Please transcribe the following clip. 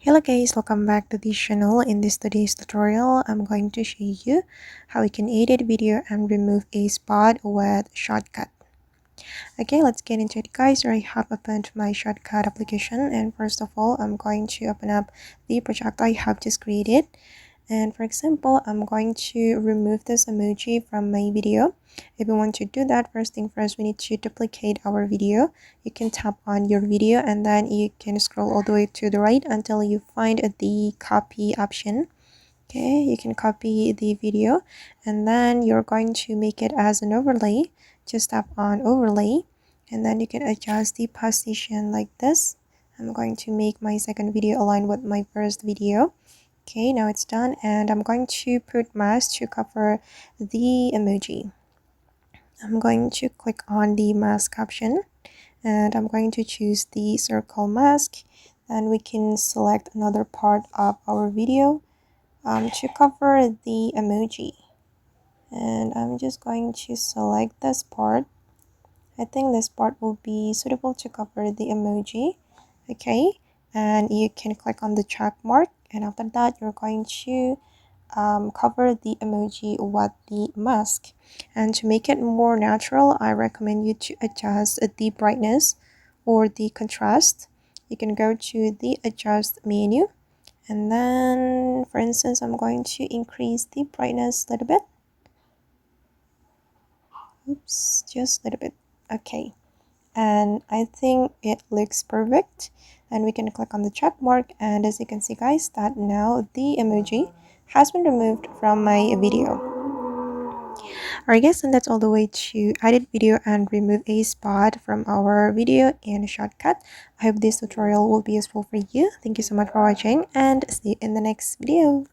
Hello guys, welcome back to this channel. In this today's tutorial, I'm going to show you how you can edit video and remove a spot with Shotcut. Okay, let's get into it guys. I have opened my Shotcut application, and first of all, I'm going to open up the project I have just created. And for example, I'm going to remove this emoji from my video. If you want to do that, first thing first, we need to duplicate our video. You can tap on your video and then you can scroll all the way to the right until you find the copy option. Okay, you can copy the video and then you're going to make it as an overlay. Just tap on overlay and then you can adjust the position like this. I'm going to make my second video align with my first video. Okay, now it's done, and I'm going to put mask to cover the emoji. I'm going to click on the mask option and I'm going to choose the circle mask. Then we can select another part of our video to cover the emoji. And I'm just going to select this part. I think this part will be suitable to cover the emoji. Okay, and you can click on the check mark, and after that you're going to cover the emoji with the mask. And to make it more natural, I recommend you to adjust the brightness or the contrast. You can go to the adjust menu, and then for instance I'm going to increase the brightness a little bit. Oops, just a little bit. Okay, and I think it looks perfect, and we can click on the check mark, and as you can see guys, that now the emoji has been removed from my video. Alright guys, and that's all the way to edit video and remove a spot from our video in Shotcut. I hope this tutorial will be useful for you. Thank you so much for watching and see you in the next video.